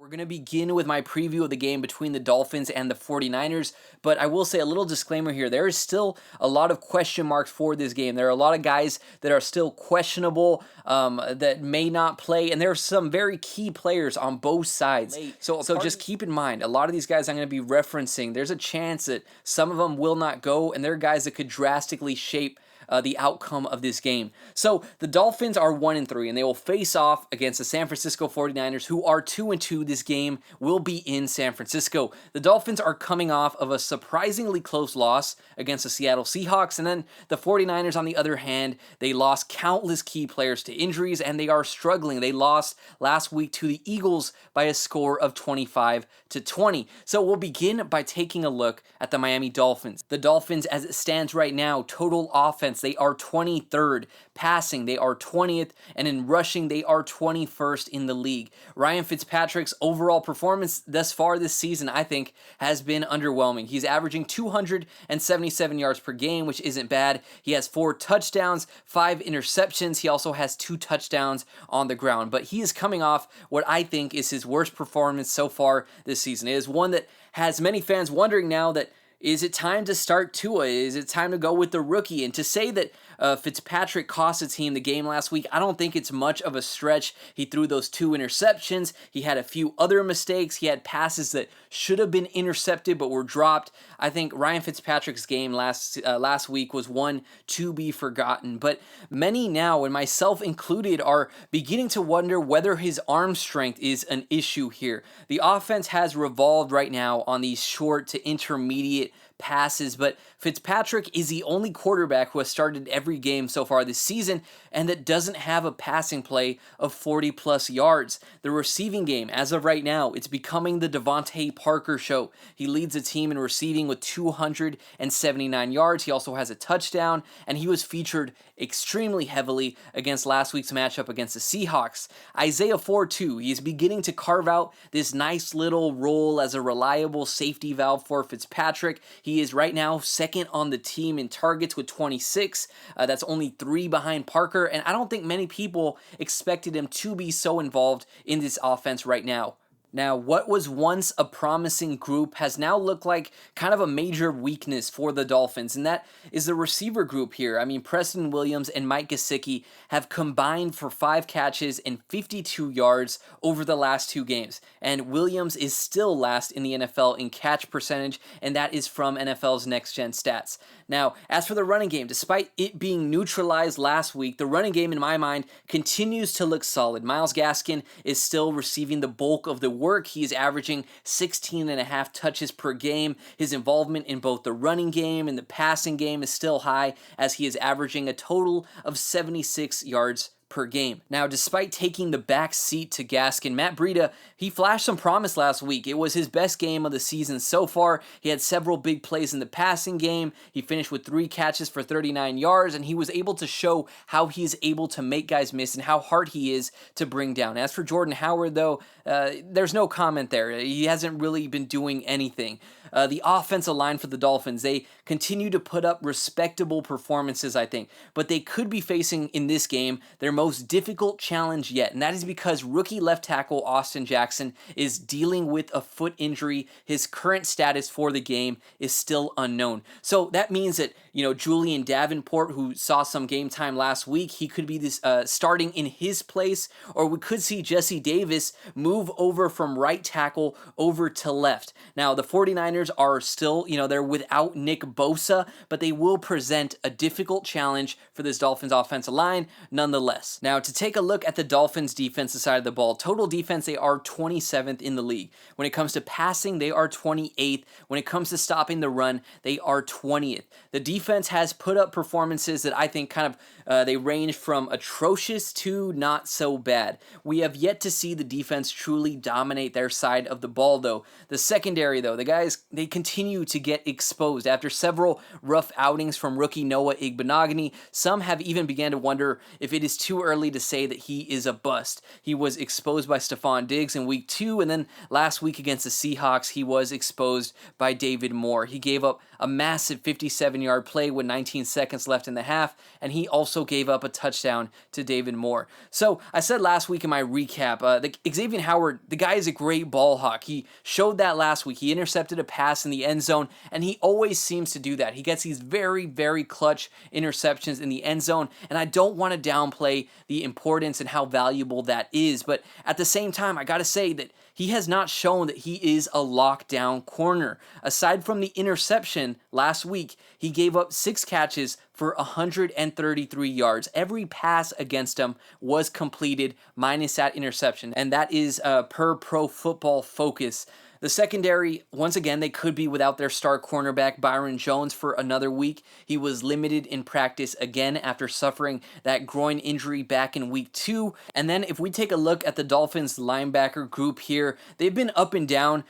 We're going to begin with my preview of the game between the Dolphins and the 49ers, but I will say a little disclaimer here. There is still a lot of question marks for this game. There are a lot of guys that are still questionable, that may not play, and there are some very key players on both sides. So just keep in mind, a lot of these guys I'm going to be referencing, there's a chance that some of them will not go, and they're guys that could drastically shape the outcome of this game. So the Dolphins are 1-3, and they will face off against the San Francisco 49ers, who are 2-2. This game will be in San Francisco. The Dolphins are coming off of a surprisingly close loss against the Seattle Seahawks, and then the 49ers, on the other hand, they lost countless key players to injuries, and they are struggling. They lost last week to the Eagles by a score of 25-20. So we'll begin by taking a look at the Miami Dolphins. The Dolphins, as it stands right now, total offense, they are 23rd. Passing, they are 20th. And in rushing, they are 21st in the league. Ryan Fitzpatrick's overall performance thus far this season, I think, has been underwhelming. He's averaging 277 yards per game, which isn't bad. He has 4 touchdowns, 5 interceptions. He also has 2 touchdowns on the ground. But he is coming off what I think is his worst performance so far this season. It is one that has many fans wondering now that, is it time to start Tua? Is it time to go with the rookie? And to say that Fitzpatrick cost the team the game last week, I don't think it's much of a stretch. He threw those 2 interceptions. He had a few other mistakes. He had passes that should have been intercepted but were dropped. I think Ryan Fitzpatrick's game last week was one to be forgotten. But many now, and myself included, are beginning to wonder whether his arm strength is an issue here. The offense has revolved right now on these short to intermediate passes, but Fitzpatrick is the only quarterback who has started every game so far this season and that doesn't have a passing play of 40 plus yards. The receiving game, as of right now, it's becoming the Devontae Parker show. He leads the team in receiving with 279 yards. He also has a touchdown, and he was featured extremely heavily against last week's matchup against the Seahawks. Isaiah Ford, too, he is beginning to carve out this nice little role as a reliable safety valve for Fitzpatrick. He is right now second on the team in targets with 26. That's only 3 behind Parker, and I don't think many people expected him to be so involved in this offense right now. Now, what was once a promising group has now looked like kind of a major weakness for the Dolphins, and that is the receiver group here. I mean, Preston Williams and Mike Gesicki have combined for 5 catches and 52 yards over the last 2 games, and Williams is still last in the NFL in catch percentage, and that is from NFL's Next Gen Stats. Now, as for the running game, despite it being neutralized last week, the running game, in my mind, continues to look solid. Myles Gaskin is still receiving the bulk of the work. He is averaging 16.5 touches per game. His involvement in both the running game and the passing game is still high, as he is averaging a total of 76 yards per game. Now, despite taking the back seat to Gaskin, Matt Breida, he flashed some promise last week. It was his best game of the season so far. He had several big plays in the passing game. He finished with 3 catches for 39 yards, and he was able to show how he's able to make guys miss and how hard he is to bring down. As for Jordan Howard, though, there's no comment there. He hasn't really been doing anything. The offensive line for the Dolphins, they continue to put up respectable performances, I think, but they could be facing in this game their most difficult challenge yet, and that is because rookie left tackle Austin Jackson is dealing with a foot injury. His current status for the game is still unknown. So that means that, Julian Davenport, who saw some game time last week, he could be starting in his place, or we could see Jesse Davis move over from right tackle over to left. Now, the 49ers are still, they're without Nick Bosa, but they will present a difficult challenge for this Dolphins offensive line nonetheless. Now, to take a look at the Dolphins defensive side of the ball, total defense, they are 27th in the league. When it comes to passing, they are 28th. When it comes to stopping the run, they are 20th. The defense has put up performances that I think they range from atrocious to not so bad. We have yet to see the defense truly dominate their side of the ball, though. The secondary, though, the guys, they continue to get exposed. After several rough outings from rookie Noah Igbenogany, some have even began to wonder if it is too early to say that he is a bust. He was exposed by Stephon Diggs in week 2, and then last week against the Seahawks, he was exposed by David Moore. He gave up a massive 57-yard play with 19 seconds left in the half, and he also gave up a touchdown to David Moore. So I said last week in my recap, Xavier Howard, the guy is a great ball hawk. He showed that last week. He intercepted a pass in the end zone, and he always seems to do that. He gets these very, very clutch interceptions in the end zone, and I don't want to downplay the importance and how valuable that is, but at the same time, I got to say that he has not shown that he is a lockdown corner. Aside from the interception last week, he gave up 6 catches for 133 yards. Every pass against him was completed minus that interception, and that is per Pro Football Focus. The secondary, once again, they could be without their star cornerback, Byron Jones, for another week. He was limited in practice again after suffering that groin injury back in week 2. And then if we take a look at the Dolphins linebacker group here, they've been up and down.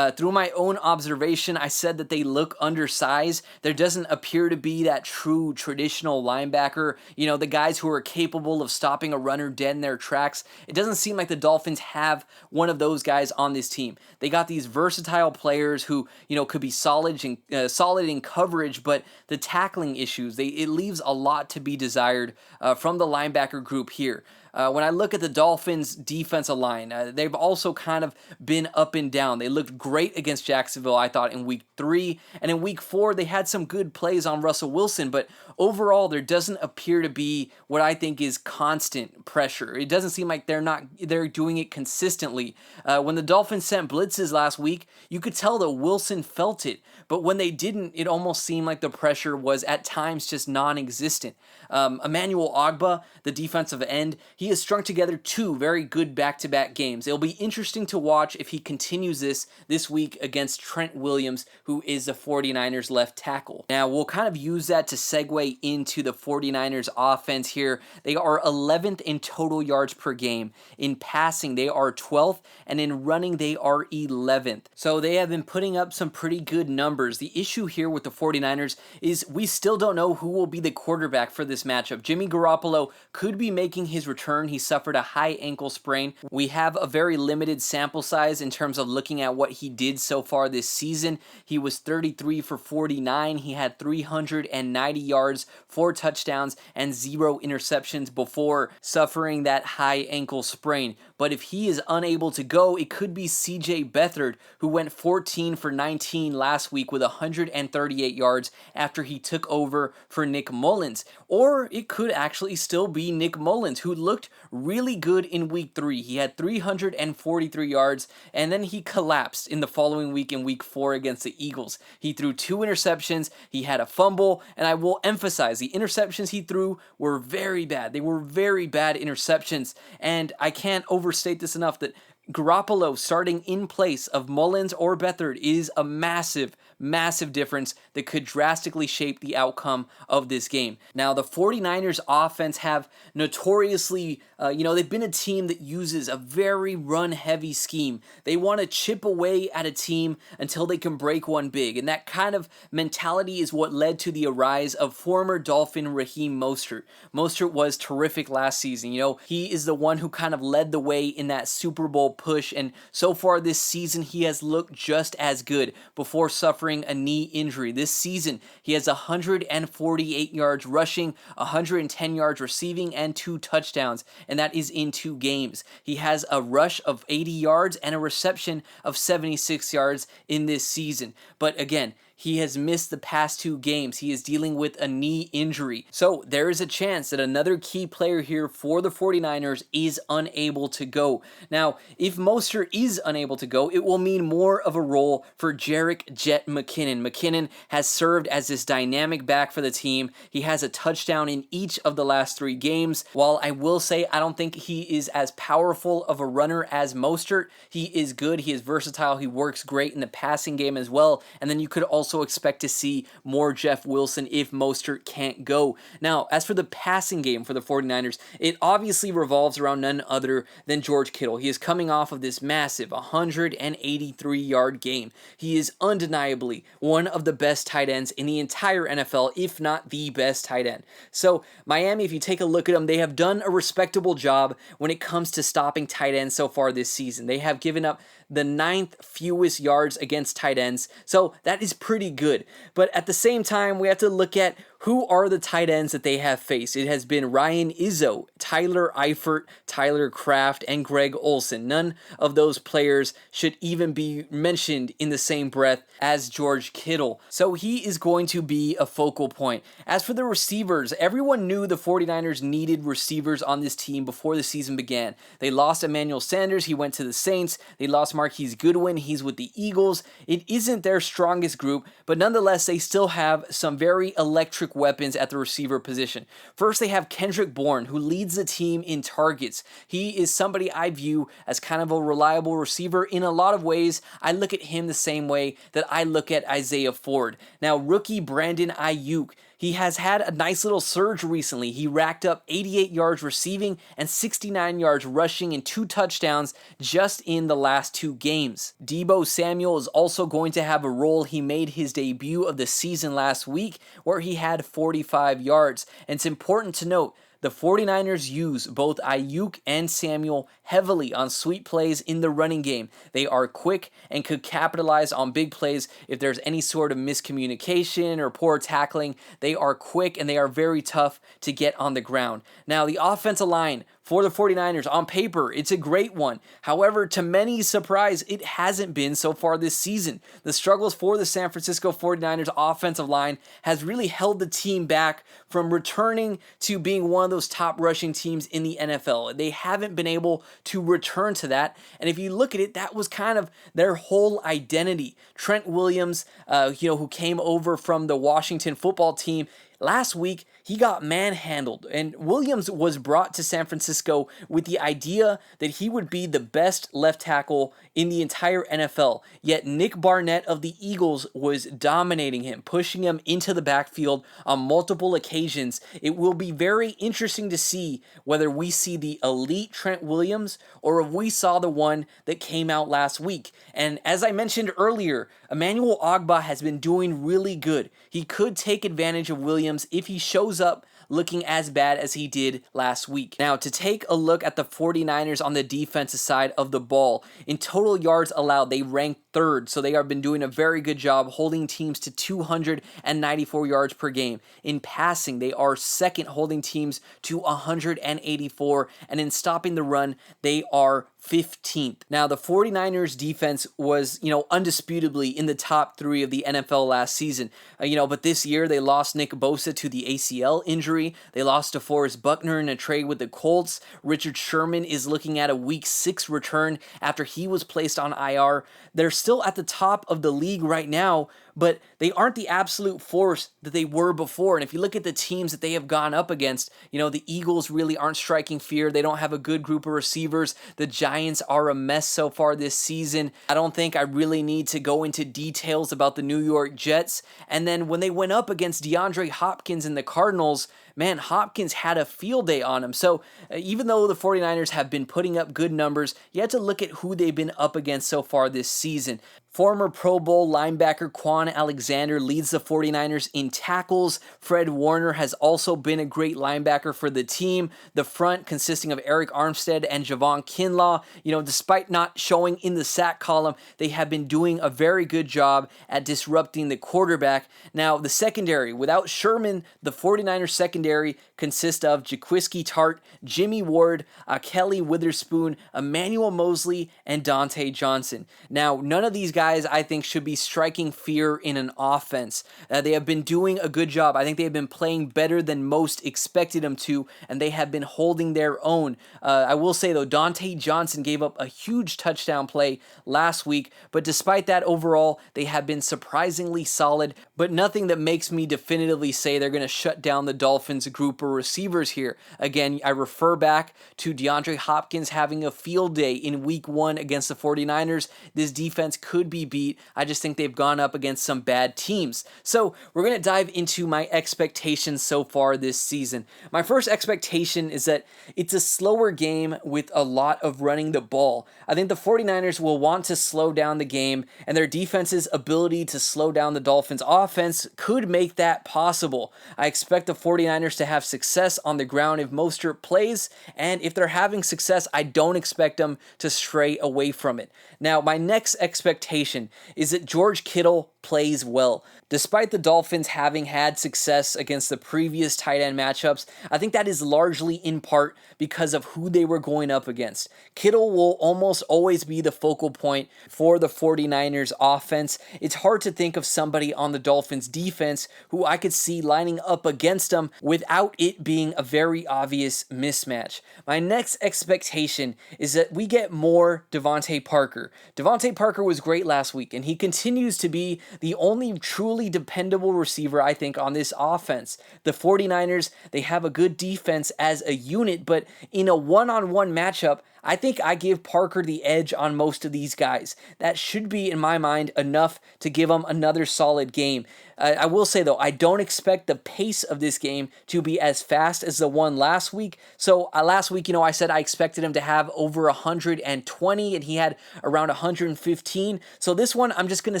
Through my own observation, I said that they look undersized. There doesn't appear to be that true traditional linebacker, the guys who are capable of stopping a runner dead in their tracks. It doesn't seem like the Dolphins have one of those guys on this team. They got these versatile players who, could be solid in coverage, but the tackling issues, it leaves a lot to be desired from the linebacker group here. When I look at the Dolphins' defensive line, they've also kind of been up and down. They looked great against Jacksonville, I thought, in week 3. And in week 4, they had some good plays on Russell Wilson. But overall, there doesn't appear to be what I think is constant pressure. It doesn't seem like they're doing it consistently. When the Dolphins sent blitzes last week, you could tell that Wilson felt it. But when they didn't, it almost seemed like the pressure was at times just non-existent. Emmanuel Ogbah, the defensive end, he has strung together 2 very good back-to-back games. It'll be interesting to watch if he continues this week against Trent Williams, who is the 49ers left tackle. Now, we'll kind of use that to segue into the 49ers offense here. They are 11th in total yards per game. In passing, they are 12th, and in running, they are 11th. So they have been putting up some pretty good numbers. The issue here with the 49ers is we still don't know who will be the quarterback for this matchup. Jimmy Garoppolo could be making his return. He suffered a high ankle sprain. We have a very limited sample size in terms of looking at what he did so far this season. He was 33 for 49. He had 390 yards, 4 touchdowns, and 0 interceptions before suffering that high ankle sprain. But if he is unable to go, it could be CJ Beathard, who went 14 for 19 last week with 138 yards after he took over for Nick Mullins. Or it could actually still be Nick Mullins, who looked really good in week 3. He had 343 yards, and then he collapsed in the following week in week 4 against the Eagles. He threw 2 interceptions, he had a fumble, and I will emphasize the interceptions he threw were very bad. They were very bad interceptions, and I can't overstate this enough that Garoppolo starting in place of Mullins or Beathard is a massive, massive difference that could drastically shape the outcome of this game. Now, the 49ers offense have notoriously, they've been a team that uses a very run-heavy scheme. They want to chip away at a team until they can break one big, and that kind of mentality is what led to the rise of former Dolphin Raheem Mostert. Mostert was terrific last season. He is the one who kind of led the way in that Super Bowl push, and so far this season he has looked just as good before suffering a knee injury. This season he has 148 yards rushing, 110 yards receiving, and 2 touchdowns, and that is in 2 games. He has a rush of 80 yards and a reception of 76 yards in this season. But again, he has missed the past 2 games. He is dealing with a knee injury. So there is a chance that another key player here for the 49ers is unable to go. Now, if Mostert is unable to go, it will mean more of a role for Jerick Jet McKinnon. McKinnon has served as this dynamic back for the team. He has a touchdown in each of the last 3 games. While I will say I don't think he is as powerful of a runner as Mostert, he is good. He is versatile. He works great in the passing game as well. And then you could also expect to see more Jeff Wilson if Mostert can't go. Now, as for the passing game for the 49ers, it obviously revolves around none other than George Kittle. He is coming off of this massive 183-yard game. He is undeniably one of the best tight ends in the entire NFL, if not the best tight end. So, Miami, if you take a look at them, they have done a respectable job when it comes to stopping tight ends so far this season. They have given up the 9th fewest yards against tight ends. So that is pretty good. But at the same time, we have to look at who are the tight ends that they have faced. It has been Ryan Izzo, Tyler Eifert, Tyler Kraft, and Greg Olsen. None of those players should even be mentioned in the same breath as George Kittle. So he is going to be a focal point. As for the receivers, everyone knew the 49ers needed receivers on this team before the season began. They lost Emmanuel Sanders. He went to the Saints. They lost Marquise Goodwin. He's with the Eagles. It isn't their strongest group, but nonetheless, they still have some very electric weapons at the receiver position. First, they have Kendrick Bourne, who leads the team in targets. He is somebody I view as kind of a reliable receiver. In a lot of ways, I look at him the same way that I look at Isaiah Ford. Now, rookie Brandon Ayuk, he has had a nice little surge recently. He racked up 88 yards receiving and 69 yards rushing and 2 touchdowns just in the last 2 games. Deebo Samuel is also going to have a role. He made his debut of the season last week where he had 45 yards. And it's important to note, the 49ers use both Ayuk and Samuel heavily on sweep plays in the running game. They are quick and could capitalize on big plays if there's any sort of miscommunication or poor tackling. They are quick and they are very tough to get on the ground. Now, the offensive line for the 49ers, on paper, it's a great one. However, to many's surprise, it hasn't been so far this season. The struggles for the San Francisco 49ers offensive line has really held the team back from returning to being one of those top rushing teams in the NFL. They haven't been able to return to that. And if you look at it, that was kind of their whole identity. Trent Williams, who came over from the Washington football team, last week, he got manhandled, and Williams was brought to San Francisco with the idea that he would be the best left tackle in the entire NFL. Yet Nick Barnett of the Eagles was dominating him, pushing him into the backfield on multiple occasions. It will be very interesting to see whether we see the elite Trent Williams or if we saw the one that came out last week. And as I mentioned earlier, Emmanuel Ogbah has been doing really good. He could take advantage of Williams if he shows up looking as bad as he did last week. Now, to take a look at the 49ers on the defensive side of the ball, in total yards allowed, they rank 3rd, so they have been doing a very good job holding teams to 294 yards per game. In passing, they are 2nd, holding teams to 184, and in stopping the run, they are 15th. Now, the 49ers defense was, undisputably in the top 3 of the NFL last season. But this year they lost Nick Bosa to the ACL injury. They lost DeForest Buckner in a trade with the Colts. Richard Sherman is looking at a week 6 return after he was placed on IR. They're still at the top of the league right now, but they aren't the absolute force that they were before. And if you look at the teams that they have gone up against, the Eagles really aren't striking fear. They don't have a good group of receivers. The Giants are a mess so far this season. I don't think I really need to go into details about the New York Jets. And then when they went up against DeAndre Hopkins and the Cardinals, man, Hopkins had a field day on him. So even though the 49ers have been putting up good numbers, you have to look at who they've been up against so far this season. Former Pro Bowl linebacker Quan Alexander leads the 49ers in tackles. Fred Warner has also been a great linebacker for the team. The front, consisting of Eric Armstead and Javon Kinlaw, despite not showing in the sack column, they have been doing a very good job at disrupting the quarterback. Now, the secondary, without Sherman, the 49ers secondary consists of Jaquiski Tart, Jimmy Ward, Kelly Witherspoon, Emmanuel Mosley, and Dante Johnson. Now, none of these guys I think should be striking fear in an offense. They have been doing a good job. I think they have been playing better than most expected them to, and they have been holding their own. I will say though, Dante Johnson gave up a huge touchdown play last week, but despite that, overall, they have been surprisingly solid, but nothing that makes me definitively say they're going to shut down the Dolphins group of receivers here. Again, I refer back to DeAndre Hopkins having a field day in week 1 against the 49ers. This defense could be be beat. I just think they've gone up against some bad teams. So we're going to dive into my expectations so far this season. My first expectation is that it's a slower game with a lot of running the ball. I think the 49ers will want to slow down the game, and their defense's ability to slow down the Dolphins' offense could make that possible. I expect the 49ers to have success on the ground if Mostert plays, and if they're having success, I don't expect them to stray away from it. Now, my next expectation is that George Kittle plays well. Despite the Dolphins having had success against the previous tight end matchups, I think that is largely in part because of who they were going up against. Kittle will almost always be the focal point for the 49ers offense. It's hard to think of somebody on the Dolphins defense who I could see lining up against them without it being a very obvious mismatch. My next expectation is that we get more Devontae Parker. Devontae Parker was great last week, and he continues to be the only truly dependable receiver, I think, on this offense. The 49ers, they have a good defense as a unit, but in a one-on-one matchup, I think I give Parker the edge on most of these guys. That should be, in my mind, enough to give him another solid game. I will say, though, I don't expect the pace of this game to be as fast as the one last week. So last week, I said I expected him to have over 120, and he had around 115. So this one, I'm just going to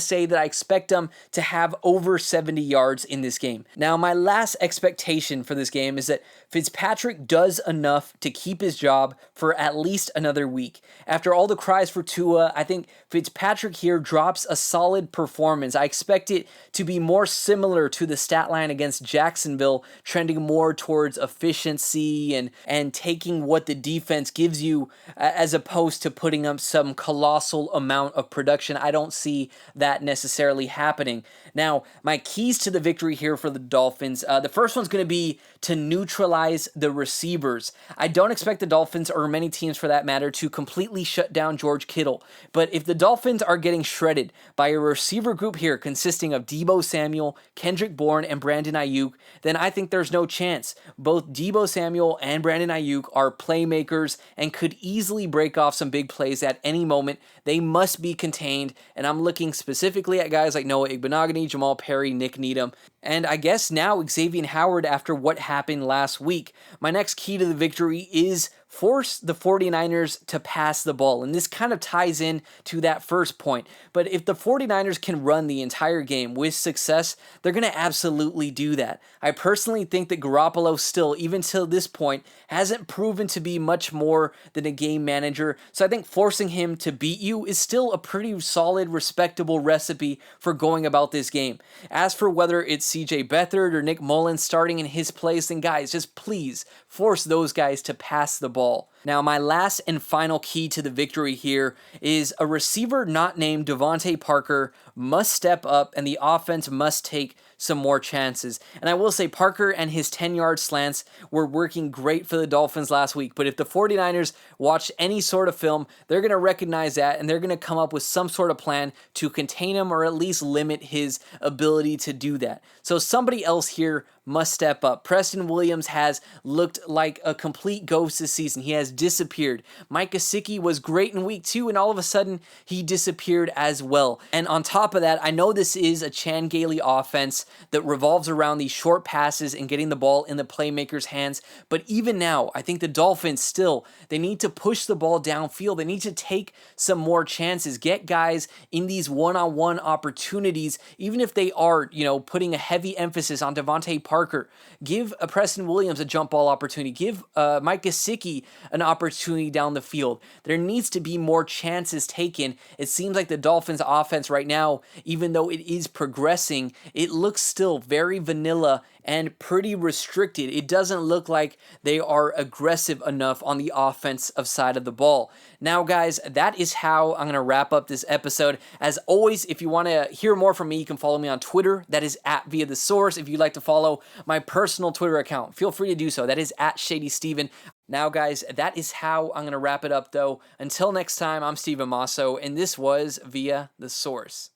say that I expect him to have over 70 yards in this game. Now, my last expectation for this game is that Fitzpatrick does enough to keep his job for at least another week. After all the cries for Tua, I think Fitzpatrick here drops a solid performance. I expect it to be more similar to the stat line against Jacksonville, trending more towards efficiency and taking what the defense gives you as opposed to putting up some colossal amount of production. I don't see that necessarily happening. Now, my keys to the victory here for the Dolphins, the first one's going to be to neutralize the receivers. I don't expect the Dolphins, or many teams for that matter, to completely shut down George Kittle. But if the Dolphins are getting shredded by a receiver group here consisting of Deebo Samuel, Kendrick Bourne, and Brandon Ayuk, then I think there's no chance. Both Deebo Samuel and Brandon Ayuk are playmakers and could easily break off some big plays at any moment. They must be contained, and I'm looking specifically at guys like Noah Igbenogany, Jamal Perry, Nick Needham, and I guess now Xavier Howard after what happened last week. My next key to the victory is force the 49ers to pass the ball. And this kind of ties in to that first point. But if the 49ers can run the entire game with success, they're going to absolutely do that. I personally think that Garoppolo still, even till this point, hasn't proven to be much more than a game manager. So I think forcing him to beat you is still a pretty solid, respectable recipe for going about this game. As for whether it's CJ Beathard or Nick Mullins starting in his place, then guys, just please force those guys to pass the ball. Now, my last and final key to the victory here is a receiver not named Devontae Parker must step up, and the offense must take some more chances. And I will say Parker and his 10-yard slants were working great for the Dolphins last week, but if the 49ers watch any sort of film, they're going to recognize that, and they're going to come up with some sort of plan to contain him or at least limit his ability to do that. So somebody else here must step up. Preston Williams has looked like a complete ghost this season. He has disappeared. Mike Gesicki was great in week 2, and all of a sudden, he disappeared as well. And on top of that, I know this is a Chan Gailey offense that revolves around these short passes and getting the ball in the playmakers' hands, but even now, I think the Dolphins still, they need to push the ball downfield. They need to take some more chances, get guys in these one-on-one opportunities, even if they are, putting a heavy emphasis on Devontae Parker. Give Preston Williams a jump ball opportunity. Give Mike Gesicki an opportunity down the field. There needs to be more chances taken. It seems like the Dolphins offense right now, even though it is progressing, it looks still very vanilla and pretty restricted. It doesn't look like they are aggressive enough on the offensive side of the ball. Now, guys, that is how I'm going to wrap up this episode. As always, if you want to hear more from me, you can follow me on Twitter. That is at Via the Source. If you'd like to follow my personal Twitter account, feel free to do so. That is at ShadySteven. Now, guys, that is how I'm going to wrap it up, though. Until next time, I'm Steven Masso, and this was Via the Source.